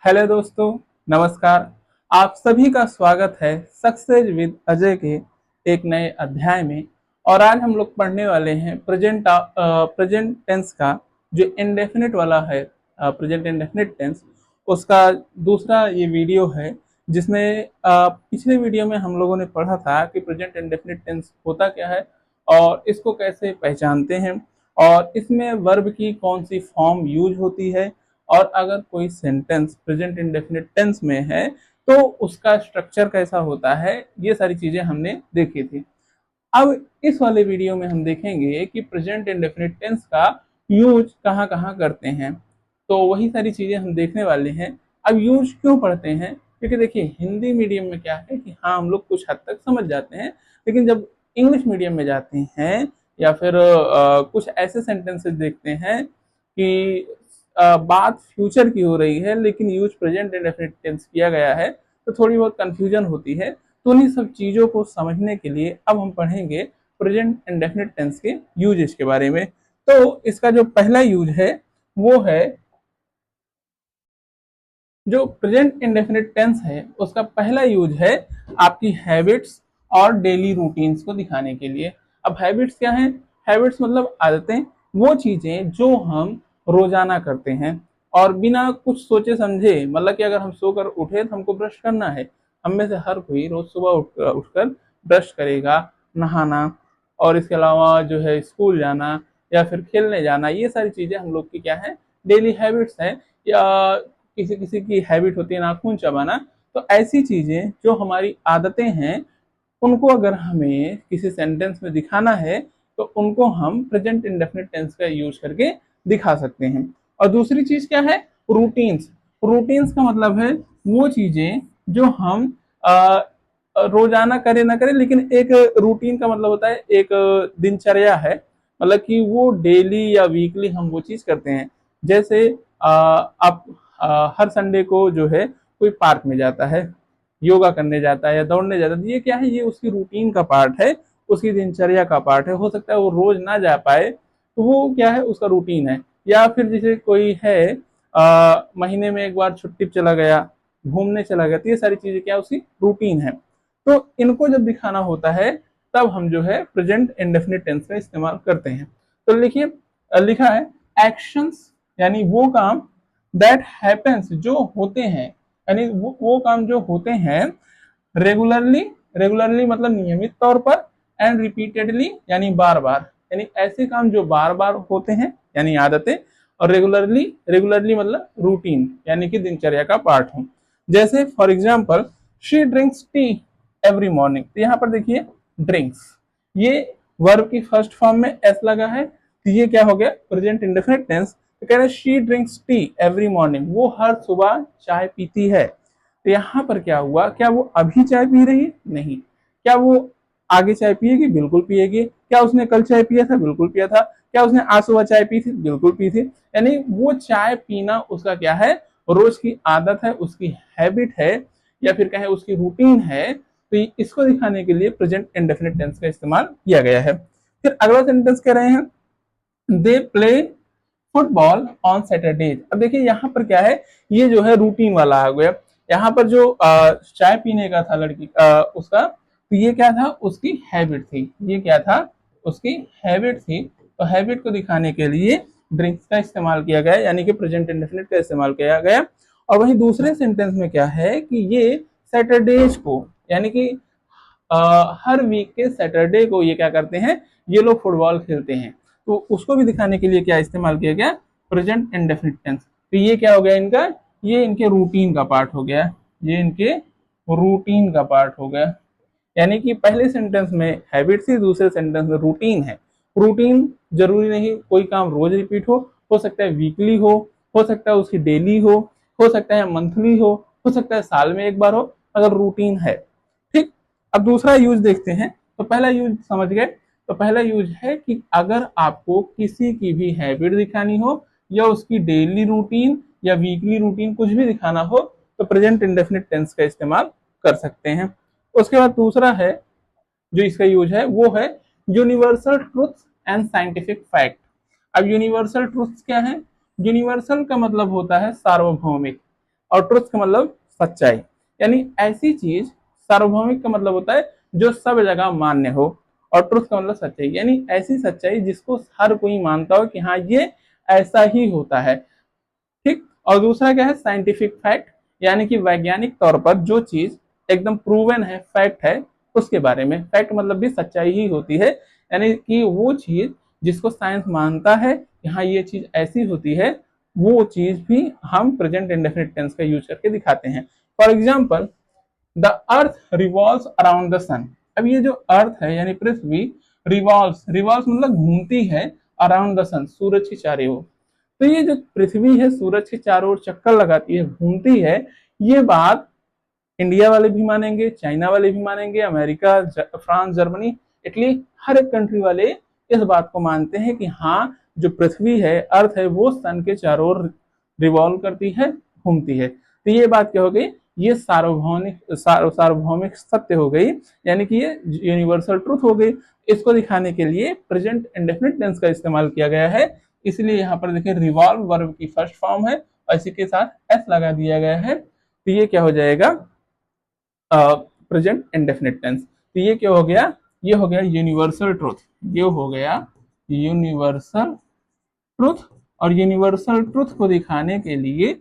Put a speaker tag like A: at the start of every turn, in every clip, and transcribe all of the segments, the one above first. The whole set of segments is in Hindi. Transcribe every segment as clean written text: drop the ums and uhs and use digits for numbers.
A: हेलो दोस्तों, नमस्कार। आप सभी का स्वागत है सक्सेस विद अजय के एक नए अध्याय में। और आज हम लोग पढ़ने वाले हैं प्रेजेंट टेंस का जो इंडेफिनिट वाला है, प्रेजेंट इंडेफिनिट टेंस, उसका दूसरा ये वीडियो है। जिसमें पिछले वीडियो में हम लोगों ने पढ़ा था कि प्रेजेंट इंडेफिनिट टेंस होता क्या है और इसको कैसे पहचानते हैं, और इसमें वर्ब की कौन सी फॉर्म यूज होती है, और अगर कोई सेंटेंस प्रेजेंट इंडेफिनिट टेंस में है तो उसका स्ट्रक्चर कैसा होता है। ये सारी चीजें हमने देखी थी। अब इस वाले वीडियो में हम देखेंगे कि प्रेजेंट इंडेफिनिट टेंस का यूज कहाँ कहाँ करते हैं। तो वही सारी चीजें हम देखने वाले हैं। अब यूज क्यों पढ़ते हैं, क्योंकि देखिए हिंदी मीडियम में क्या है कि हाँ हम लोग कुछ हद तक समझ जाते हैं, लेकिन जब इंग्लिश मीडियम में जाते हैं या फिर कुछ ऐसे सेंटेंसेस देखते हैं कि बात फ्यूचर की हो रही है लेकिन यूज प्रेजेंट इंडेफिनिट टेंस किया गया है, तो थोड़ी बहुत कंफ्यूजन होती है। तो उन्हीं सब चीजों को समझने के लिए अब हम पढ़ेंगे प्रेजेंट इंडेफिनिट टेंस के यूजेस के बारे में। तो इसका जो पहला यूज है वो है, जो प्रेजेंट इंडेफिनिट टेंस है उसका पहला यूज है आपकी हैबिट्स और डेली रूटीन्स को दिखाने के लिए। अब हैबिट्स क्या है? हैबिट्स मतलब आदतें, वो चीजें जो हम रोजाना करते हैं और बिना कुछ सोचे समझे, मतलब कि अगर हम सोकर उठे तो हमको ब्रश करना है। हम में से हर कोई रोज सुबह उठकर ब्रश करेगा, नहाना, और इसके अलावा जो है स्कूल जाना या फिर खेलने जाना, ये सारी चीजें हम लोग की क्या है, डेली हैबिट्स है। या किसी किसी की हैबिट होती है नाखून चबाना। तो ऐसी चीजें जो हमारी आदतें हैं, उनको अगर हमें किसी सेंटेंस में दिखाना है तो उनको हम प्रेजेंट इंडेफिनिट टेंस का यूज करके दिखा सकते हैं। और दूसरी चीज क्या है? रूटीन्स। रूटीन्स का मतलब है वो चीजें जो हम रोजाना करे ना करे, लेकिन एक रूटीन का मतलब होता है एक दिनचर्या है, मतलब कि वो डेली या वीकली हम वो चीज करते हैं। जैसे आप हर संडे को जो है कोई पार्क में जाता है, योगा करने जाता है या दौड़ने जाता है, तो ये क्या है, ये उसकी रूटीन का पार्ट है, उसकी दिनचर्या का पार्ट है। हो सकता है वो रोज ना जा पाए तो वो क्या है, उसका रूटीन है। या फिर जैसे कोई है महीने में एक बार छुट्टी चला गया, घूमने चला गया, तो ये सारी चीजें क्या उसकी रूटीन है। तो इनको जब दिखाना होता है तब हम जो है प्रेजेंट इंडेफिनिट टेंस का इस्तेमाल करते हैं। तो लिखिए, लिखा है एक्शंस, यानी वो काम, दैट हैपेंस, जो होते हैं, यानी वो काम जो होते हैं रेगुलरली। रेगुलरली मतलब नियमित तौर पर, एंड रिपीटेडली यानी बार बार, यानी ऐसे काम जो बार बार होते हैं यानी आदतें, और रेगुलरली, रेगुलरली मतलब रूटीन यानी कि दिनचर्या का पार्ट हो। जैसे for example, she drinks T every morning. तो यहाँ पर देखिए ड्रिंक्स, ये वर्ब की फर्स्ट फॉर्म में एस लगा है, तो ये क्या हो गया, प्रेजेंट इंडेफिनिट टेंस। तो कह रहे she drinks T every morning, वो हर सुबह चाय पीती है। तो यहाँ पर क्या हुआ, क्या वो अभी चाय पी रही है? नहीं। क्या वो आगे चाय पिएगी? बिल्कुल पिएगी। क्या उसने कल चाय पिया था? बिल्कुल पिया था। क्या उसने आज सुबह चाय पी थी? बिल्कुल पी थी। यानी वो चाय पीना उसका क्या है, रोज की आदत है, उसकी हैबिट है, या फिर कहें उसकी रूटीन है। तो इसको दिखाने के लिए प्रेजेंट इंडेफिनिट टेंस का इस्तेमाल किया गया है। फिर अगला सेंटेंस कह रहे हैं, they play football on Saturdays. अब देखिए यहाँ पर क्या है, ये जो है रूटीन वाला आ गया। यहाँ पर जो चाय पीने का था लड़की उसका, तो ये क्या था, उसकी हैबिट थी। ये क्या था, उसकी हैबिट थी। तो हैबिट को दिखाने के लिए ड्रिंक्स का इस्तेमाल किया गया, यानी कि प्रेजेंट इंडेफिनिट का इस्तेमाल किया गया। और वहीं दूसरे सेंटेंस में क्या है कि ये सैटरडेज को, यानी कि हर वीक के सैटरडे को ये क्या करते हैं, ये लोग फुटबॉल खेलते हैं। तो उसको भी दिखाने के लिए क्या इस्तेमाल किया गया, प्रेजेंट इंडेफिनिट टेंस। तो ये क्या हो गया इनका, ये इनके रूटीन का पार्ट हो गया, ये इनके रूटीन का पार्ट हो गया। यानी कि पहले सेंटेंस में हैबिट थी, दूसरे सेंटेंस में रूटीन है। रूटीन जरूरी नहीं कोई काम रोज रिपीट हो सकता है वीकली हो सकता है उसकी डेली हो सकता है मंथली हो सकता है साल में एक बार हो, अगर रूटीन है। ठीक। अब दूसरा यूज देखते हैं। तो पहला यूज समझ गए। तो पहला यूज है कि अगर आपको किसी की भी हैबिट दिखानी हो, या उसकी डेली रूटीन या वीकली रूटीन कुछ भी दिखाना हो, तो प्रेजेंट इंडेफिनिट टेंस का इस्तेमाल कर सकते हैं। उसके बाद दूसरा है जो इसका यूज है वो है universal truth and scientific fact. अब यूनिवर्सल ट्रूथ क्या है? यूनिवर्सल का मतलब होता है सार्वभौमिक, और ट्रुथ का मतलब सच्चाई, यानी ऐसी चीज, सार्वभौमिक का मतलब होता है जो सब जगह मान्य हो, और ट्रुथ का मतलब सच्चाई, यानी ऐसी सच्चाई जिसको हर कोई मानता हो कि हाँ ये ऐसा ही होता है। ठीक। और दूसरा क्या है, साइंटिफिक फैक्ट, यानी कि वैज्ञानिक तौर पर जो चीज एकदम प्रूवन है, फैक्ट है, उसके बारे में। फैक्ट मतलब भी सच्चाई ही होती है, यानी कि वो चीज जिसको साइंस मानता है कि हाँ ये चीज ऐसी होती है, वो चीज भी हम प्रेजेंट इंडेफिनिट टेंस का यूज करके दिखाते हैं। For example, the earth revolves around the sun. अब ये जो अर्थ है यानी पृथ्वी, रिवॉल्व्स, रिवॉल्व्स मतलब घूमती है, अराउंड द सन, सूरज की चारों ओर। तो ये जो पृथ्वी है सूरज के चारों ओर चक्कर लगाती है, घूमती है, ये बात इंडिया वाले भी मानेंगे, चाइना वाले भी मानेंगे, अमेरिका, फ्रांस, जर्मनी, इटली, हर एक कंट्री वाले इस बात को मानते हैं कि हाँ जो पृथ्वी है, अर्थ है, वो सन के चारों ओर रिवॉल्व करती है, घूमती है। तो ये बात क्या हो गई, ये सार्वभौमिक सत्य हो गई, यानी कि ये यूनिवर्सल ट्रूथ हो गई। इसको दिखाने के लिए प्रेजेंट इंडेफिनिट टेंस का इस्तेमाल किया गया है। इसलिए यहाँ पर देखिए रिवॉल्व वर्ब की फर्स्ट फॉर्म है और इसी के साथ एस लगा दिया गया है, तो ये क्या हो जाएगा, प्रेजेंट इंडेफिनिट टेंस। तो ये क्या हो गया, ये हो गया यूनिवर्सल ट्रूथ, ये हो गया यूनिवर्सल ट्रूथ। और यूनिवर्सल ट्रूथ को दिखाने के लिए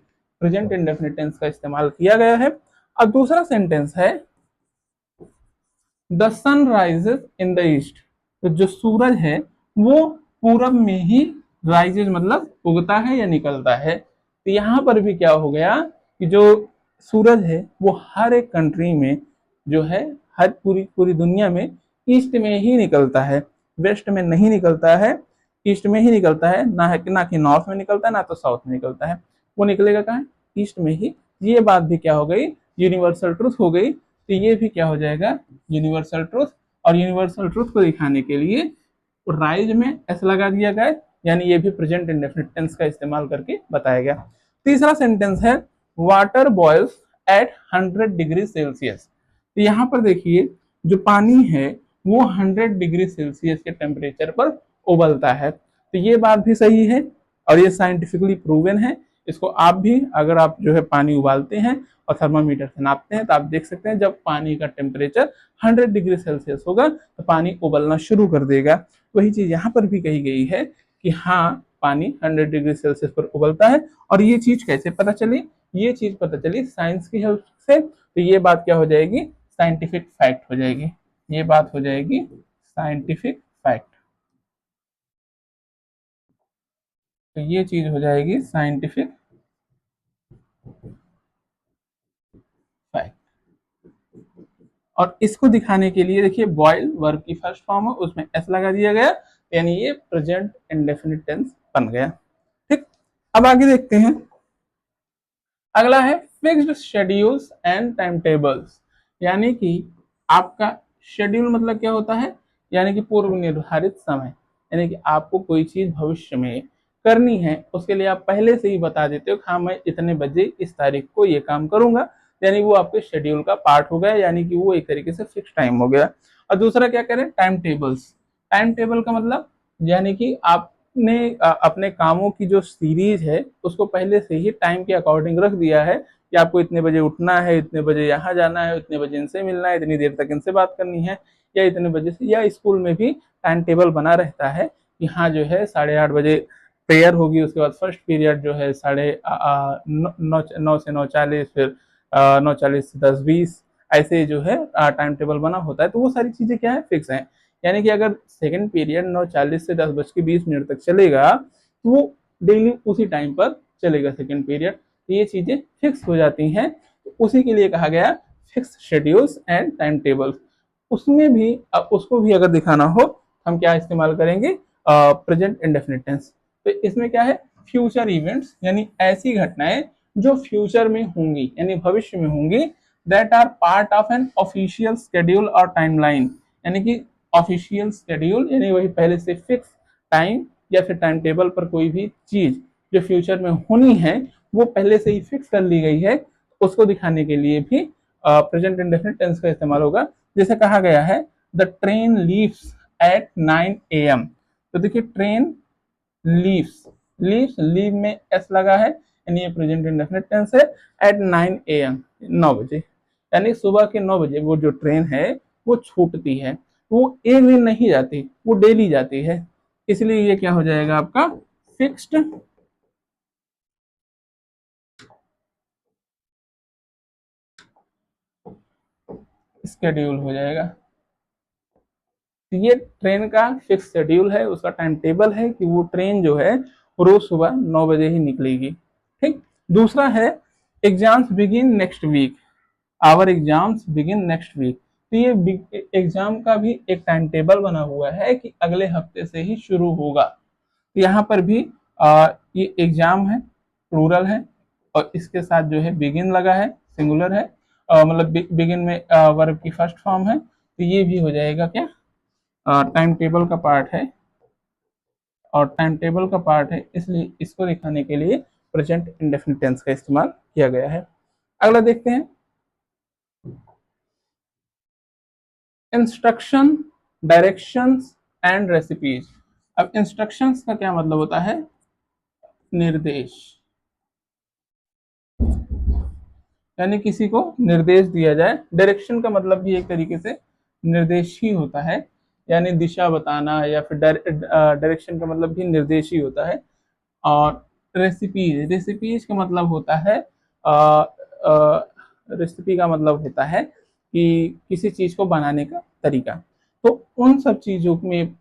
A: प्रेजेंट इंडेफिनिट टेंस का इस्तेमाल किया गया है। अब दूसरा सेंटेंस है the sun rises in the east. तो जो सूरज है वो पूरब में ही राइजेज मतलब उगता है या निकलता है। तो यहाँ पर भी क्या हो गया कि जो सूरज है वो हर एक कंट्री में जो है, हर पूरी पूरी दुनिया में ईस्ट में ही निकलता है, वेस्ट में नहीं निकलता है, ईस्ट में ही निकलता है, ना कि नॉर्थ में निकलता है, ना तो साउथ में निकलता है। वो निकलेगा कहाँ, ईस्ट में ही। ये बात भी क्या हो गई, यूनिवर्सल ट्रूथ हो गई। तो ये भी क्या हो जाएगा, यूनिवर्सल ट्रूथ। और यूनिवर्सल ट्रूथ को दिखाने के लिए राइज में एस लगा दिया गया, यानी ये भी प्रेजेंट इंडेफिनिट टेंस का इस्तेमाल करके बताया गया। तीसरा सेंटेंस है water boils at 100 degree Celsius. तो यहाँ पर देखिए जो पानी है वो 100 डिग्री सेल्सियस के टेम्परेचर पर उबलता है। तो ये बात भी सही है और ये साइंटिफिकली प्रूवन है। इसको आप भी अगर आप जो है पानी उबालते हैं और थर्मामीटर से नापते हैं तो आप देख सकते हैं जब पानी का टेम्परेचर 100 डिग्री सेल्सियस होगा तो पानी उबलना शुरू कर देगा। वही चीज यहाँ पर भी कही गई है कि हाँ पानी 100 डिग्री सेल्सियस पर उबलता है। और ये चीज कैसे पता चली, ये चीज पता चली साइंस की हेल्प से। तो ये बात क्या हो जाएगी, साइंटिफिक फैक्ट हो जाएगी, ये बात हो जाएगी साइंटिफिक फैक्ट। तो ये चीज हो जाएगी साइंटिफिक फैक्ट। और इसको दिखाने के लिए देखिए बॉयल वर्ब की फर्स्ट फॉर्म है, उसमें एस लगा दिया गया, यानी ये प्रेजेंट इंडेफिनिट टेंस बन गया। ठीक। अब आगे देखते हैं, अगला है fixed schedules and time tables. यानी कि आपका शेड्यूल मतलब क्या होता है, यानी कि पूर्व निर्धारित समय, यानी कि आपको कोई चीज भविष्य में करनी है उसके लिए आप पहले से ही बता देते हो हाँ मैं इतने बजे इस तारीख को ये काम करूंगा, यानी वो आपके शेड्यूल का पार्ट हो गया, यानी कि वो एक तरीके से फिक्स टाइम हो गया। और दूसरा क्या करें, टाइम टेबल्स। टाइम टेबल का मतलब यानी कि आपने अपने कामों की जो सीरीज है उसको पहले से ही टाइम के अकॉर्डिंग रख दिया है कि आपको इतने बजे उठना है, इतने बजे यहाँ जाना है, इतने बजे इनसे मिलना है, इतनी देर तक इनसे बात करनी है, या इतने बजे से, या स्कूल में भी टाइम टेबल बना रहता है कि हाँ जो है 8:30 बजे प्रेयर होगी, उसके बाद फर्स्ट पीरियड जो है 9 से 9:40, फिर 9:40 से 10:20, ऐसे जो है टाइम टेबल बना होता है। तो वो सारी चीजें क्या है, फिक्स है। यानी कि अगर सेकंड पीरियड 9:40 से 10:20 तक चलेगा तो वो डेली उसी टाइम पर चलेगा सेकंड पीरियड। तो ये चीजें फिक्स हो जाती हैं, तो उसी के लिए कहा गया fix schedules and time tables. उसमें भी उसको भी अगर दिखाना हो हम क्या इस्तेमाल करेंगे, प्रेजेंट इंडेफिनिट टेंस। तो इसमें क्या है, फ्यूचर इवेंट्स, यानी ऐसी घटनाएं जो फ्यूचर में होंगी यानी भविष्य में होंगी, that are part of an official schedule और टाइमलाइन। यानी कि ऑफिशियल शेड्यूल यानी वही पहले से फिक्स टाइम या फिर टाइम टेबल पर कोई भी चीज जो फ्यूचर में होनी है वो पहले से ही फिक्स कर ली गई है, उसको दिखाने के लिए भी प्रेजेंट इंडेफिनिट टेंस का इस्तेमाल होगा। जैसे कहा गया है the train leaves at 9 AM। तो देखिए ट्रेन लीव्स, लीव्स लीव में एस लगा है, यानी ये प्रेजेंट इंडेफिनिट टेंस है। एट 9 AM, 9 बजे, यानी सुबह के 9 बजे वो जो ट्रेन है वो छूटती है। वो एक दिन नहीं जाती, वो डेली जाती है, इसलिए ये क्या हो जाएगा आपका फिक्स्ड स्केड्यूल हो जाएगा। ये ट्रेन का फिक्स शेड्यूल है, उसका टाइम टेबल है कि वो ट्रेन जो है रोज सुबह 9 बजे ही निकलेगी। ठीक। दूसरा है exams begin next week, our exams begin next week. तो ये एग्जाम का भी एक टाइम टेबल बना हुआ है कि अगले हफ्ते से ही शुरू होगा। यहाँ पर भी ये एग्जाम है, प्लूरल है, और इसके साथ जो है बिगिन लगा है, सिंगुलर है, मतलब बिगिन में वर्ब की फर्स्ट फॉर्म है, तो ये भी हो जाएगा क्या टाइम टेबल का पार्ट है, और टाइम टेबल का पार्ट है, इसलिए इसको दिखाने के लिए प्रेजेंट इंडेफिनिट टेंस का इस्तेमाल किया गया है। अगला देखते हैं इंस्ट्रक्शन, डायरेक्शंस एंड रेसिपीज। अब इंस्ट्रक्शंस का क्या मतलब होता है, निर्देश, यानी किसी को निर्देश दिया जाए। डायरेक्शन का मतलब भी एक तरीके से निर्देश ही होता है, यानी दिशा बताना, या फिर डायरेक्शन का मतलब भी निर्देश ही होता है। और रेसिपीज, रेसिपीज का मतलब होता है रेसिपी का मतलब होता है कि किसी चीज को बनाने का तरीका। तो उन सब चीजों में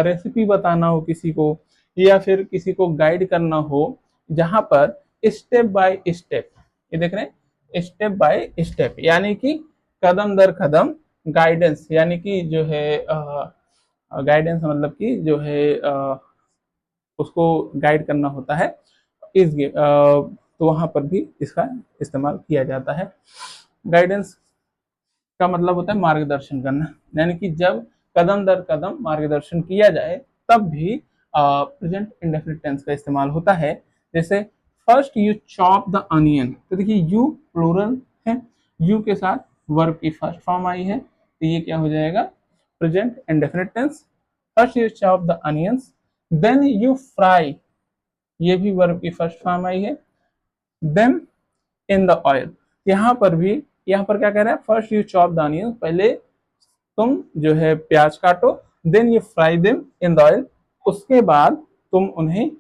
A: रेसिपी बताना हो किसी को, या फिर किसी को गाइड करना हो, जहां पर स्टेप बाय स्टेप, ये देख रहे हैं स्टेप बाय स्टेप, यानी कि कदम दर कदम गाइडेंस, यानी कि जो है गाइडेंस मतलब कि जो है उसको गाइड करना होता है इस तो वहां पर भी इसका इस्तेमाल किया जाता है। गाइडेंस का मतलब होता है मार्गदर्शन करना, यानी कि जब कदम दर कदम मार्गदर्शन किया जाए तब भी प्रेजेंट इंडेफिनिट टेंस का इस्तेमाल होता है। जैसे first you chop the onion, तो देखिए यू प्लूरल है, यू के साथ वर्ब की फर्स्ट फॉर्म आई है, तो ये क्या हो जाएगा present indefinite tense. First you chop the onions, then you fry, ये भी वर्ब की फर्स्ट फॉर्म आई है, देन इन द ऑयल। यहाँ पर भी, यहाँ पर क्या कह रहा है, first you chop the onion, पहले तुम जो है प्याज काटो, then you fry them in the oil, उसके बाद तुम उन्हें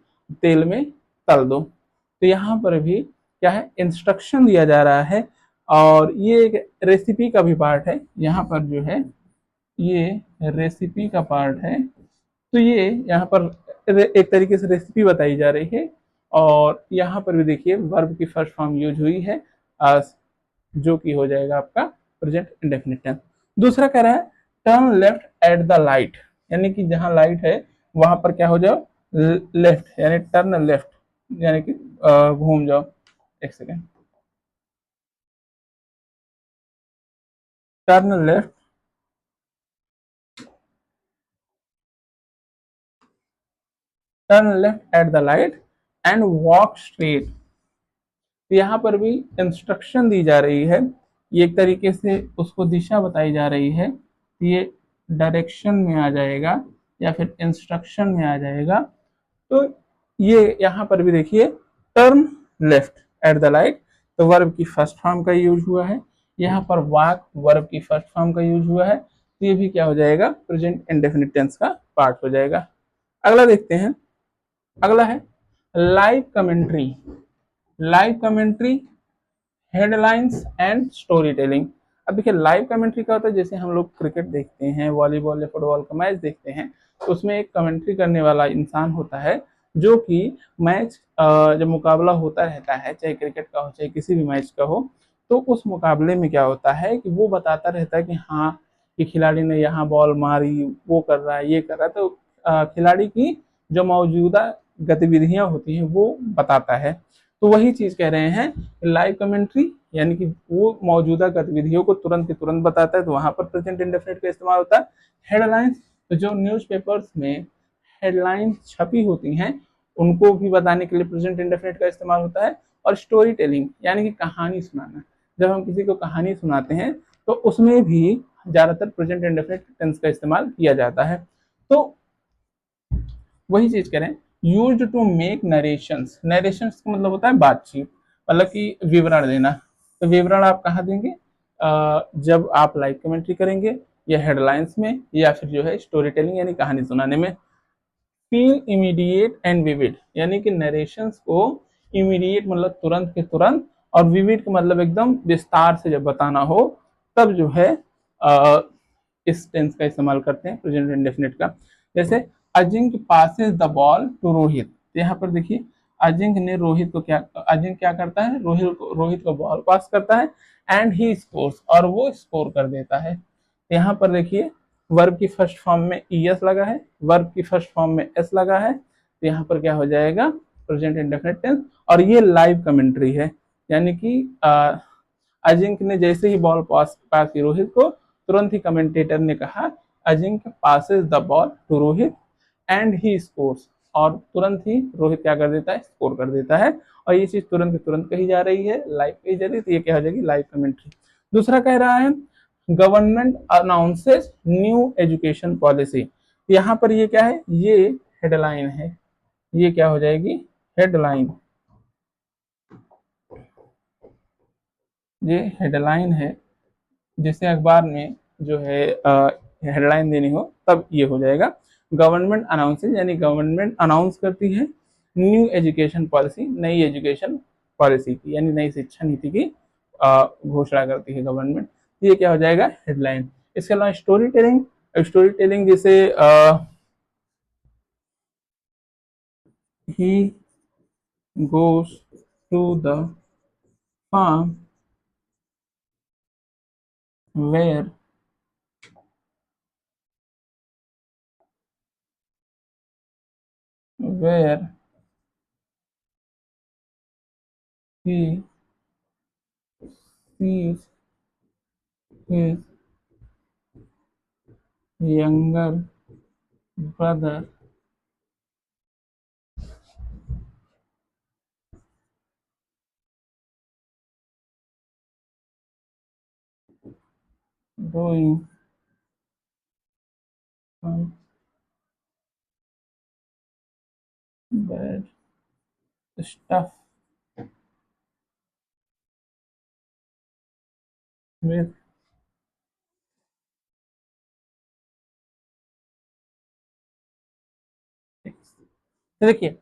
A: तेल में तल दो। तो यहाँ पर भी क्या है, इंस्ट्रक्शन दिया जा रहा है, और ये एक रेसिपी का भी पार्ट है। यहाँ पर जो है ये रेसिपी का पार्ट है, तो ये यहाँ पर एक तरीके से रेसिपी बताई जा रही है, और यहाँ पर भी देखिए वर्ब की फर्स्ट फॉर्म यूज हुई है, जो कि हो जाएगा आपका प्रेजेंट इंडेफिनिट टेंस। दूसरा कह रहा है turn left at the light, यानी कि जहां लाइट है वहां पर क्या हो जाओ, लेफ्ट, यानी टर्न लेफ्ट, यानी कि घूम जाओ। एक second, turn left, turn left at the light and walk straight. तो यहाँ पर भी इंस्ट्रक्शन दी जा रही है, ये एक तरीके से उसको दिशा बताई जा रही है, ये डायरेक्शन में आ जाएगा या फिर इंस्ट्रक्शन में आ जाएगा। तो ये यहाँ पर भी देखिए turn left at the light, तो वर्ब की फर्स्ट फॉर्म का यूज हुआ है, यहाँ पर वॉक वर्ब की फर्स्ट फॉर्म का यूज हुआ है, तो ये भी क्या हो जाएगा प्रेजेंट इंडेफिनिट टेंस का पार्ट हो जाएगा। अगला देखते हैं, अगला है live commentary. Live commentary, headlines and story telling. अब देखिए लाइव कमेंट्री क्या होता है, जैसे हम लोग क्रिकेट देखते हैं, वॉलीबॉल या फुटबॉल का मैच देखते हैं, तो उसमें एक कमेंट्री करने वाला इंसान होता है, जो कि मैच जब मुकाबला होता रहता है, चाहे क्रिकेट का हो चाहे किसी भी मैच का हो, तो उस मुकाबले में क्या होता है कि वो बताता रहता है कि हाँ ये खिलाड़ी ने यहाँ बॉल मारी, वो कर रहा है, ये कर रहा है, तो खिलाड़ी की जो मौजूदा गतिविधियां होती हैं वो बताता है। तो वही चीज कह रहे हैं लाइव कमेंट्री, यानी कि वो मौजूदा गतिविधियों को तुरंत के तुरंत बताता है, तो वहां पर प्रेजेंट इंडेफिनिट का इस्तेमाल होता है। हेडलाइंस, तो जो न्यूज़पेपर्स में हेडलाइंस छपी होती हैं उनको भी बताने के लिए प्रेजेंट इंडेफिनिट का इस्तेमाल होता है। और स्टोरी टेलिंग, यानी कि कहानी सुनाना, जब हम किसी को कहानी सुनाते हैं तो उसमें भी ज्यादातर प्रेजेंट इंडेफिनिट टेंस का इस्तेमाल किया जाता है। तो वही चीज करें, used to make narrations. Narrations का मतलब होता है बातचीत, मतलब कि विवरण देना। तो विवरण आप कहाँ देंगे? जब आप लाइव कमेंट्री करेंगे, या हेडलाइंस में, या फिर जो है स्टोरी टेलिंग यानी कहानी सुनाने में। फील इमीडिएट एंड विविड, यानी कि नरेशंस को इमीडिएट मतलब तुरंत के तुरंत, और विविड का मतलब एकदम विस्तार से जब बताना हो, तब जो है इस टेंस का इस्तेमाल करते हैं, प्रेजेंट इंडेफिनिट का। जैसे Ajinkya passes the ball to Rohit. यहाँ पर देखिए, अजिंक्य ने रोहित को क्या, अजिंक्य क्या करता है, रोहित को बॉल पास करता है, एंड ही स्कोर्स, और वो स्कोर कर देता है। यहाँ पर देखिए, वर्ब की फर्स्ट फॉर्म में ईएस लगा है, वर्ब की फर्स्ट फॉर्म में एस लगा है, तो यहाँ पर क्या हो जाएगा, प्रेजेंट इंडेफिनिट टेंस। और ये लाइव कमेंट्री है, यानी कि अजिंक्य ने जैसे ही बॉल पास की रोहित को, तुरंत ही कमेंटेटर ने कहा Ajinkya passes the ball to Rohit and he scores, और तुरंत ही रोहित क्या कर देता है, स्कोर कर देता है। और ये चीज तुरंत की तुरंत कही जा रही है, लाइव कही जा रही है, तो ये क्या हो जाएगी, लाइव कमेंट्री। दूसरा कह रहा है government announces new education policy. यहाँ पर ये क्या है, ये हेडलाइन है, ये क्या हो जाएगी, हेडलाइन। ये हेडलाइन है, जिसे अखबार में जो है हेडलाइन देनी हो तब ये हो जाएगा। गवर्नमेंट अनाउंसेस, यानी गवर्नमेंट अनाउंस करती है न्यू एजुकेशन पॉलिसी, नई एजुकेशन पॉलिसी की, यानी नई शिक्षा नीति की घोषणा करती है गवर्नमेंट। ये क्या हो जाएगा, हेडलाइन। इसके अलावा स्टोरी टेलिंग, स्टोरी टेलिंग जैसे ही गोes to the farm where where he sees his younger brother doing some bad stuff with तो देखिए,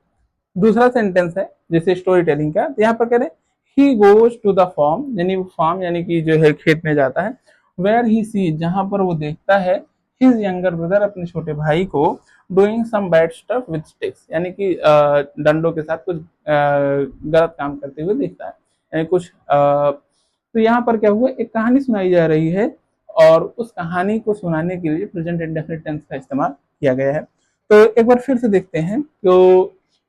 A: दूसरा सेंटेंस है जैसे स्टोरी टेलिंग का, तो यहाँ पर कह रहे he goes to the farm, यानी फार्म यानी कि जो है खेत में जाता है, वेयर ही सी, जहां पर वो देखता है हिज यंगर ब्रदर, अपने छोटे भाई को, doing some bad stuff with sticks, यानी कि डंडों के साथ कुछ गलत काम करते हुए देखता है, यानी कुछ तो यहाँ पर क्या हुआ, एक कहानी सुनाई जा रही है, और उस कहानी को सुनाने के लिए प्रेजेंट इंडेफिनिट टेंस का इस्तेमाल किया गया है। तो एक बार फिर से देखते हैं, तो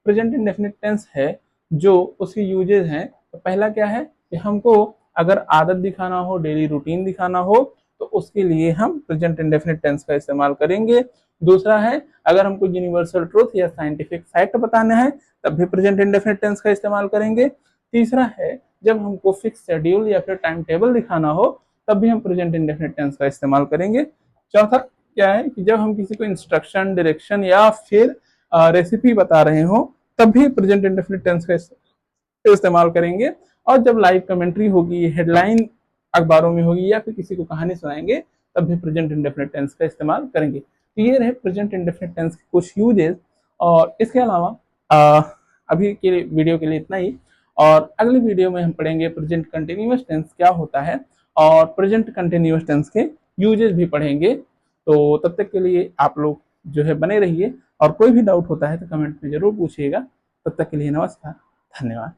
A: प्रेजेंट इंडेफिनिट टेंस है जो उसके यूजेस हैं। तो पहला क्या है कि हमको अगर आदत दिखाना हो, डेली रूटीन दिखाना हो, तो उसके लिए हम प्रेजेंट इंडेफिनिट टेंस का इस्तेमाल करेंगे। दूसरा है, अगर हमको यूनिवर्सल ट्रूथ या साइंटिफिक फैक्ट बताना है, तब भी प्रेजेंट इंडेफिनिट टेंस का इस्तेमाल करेंगे। तीसरा है, जब हमको फिक्स शेड्यूल या फिर टाइम टेबल दिखाना हो, तब भी हम प्रेजेंट इंडेफिनिट टेंस का इस्तेमाल करेंगे। चौथा क्या है कि जब हम किसी को इंस्ट्रक्शन, डायरेक्शन या फिर रेसिपी बता रहे हो, तब भी प्रेजेंट इंडेफिनिट टेंस का इस्तेमाल करेंगे। और जब लाइव कमेंट्री होगी, हेडलाइन अखबारों में होगी, या फिर किसी को कहानी सुनाएंगे, तब भी प्रेजेंट इंडेफिनिट टेंस का इस्तेमाल करेंगे। तो ये रहे प्रेजेंट इंडेफिनिट टेंस के कुछ यूजेस। और इसके अलावा अभी के वीडियो के लिए इतना ही, और अगले वीडियो में हम पढ़ेंगे प्रेजेंट कंटिन्यूअस टेंस क्या होता है, और प्रेजेंट कंटिन्यूअस टेंस के यूजेस भी पढ़ेंगे। तो तब तक के लिए आप लोग जो है बने रहिए, और कोई भी डाउट होता है तो कमेंट में जरूर पूछिएगा। तब तक के लिए नमस्कार, धन्यवाद।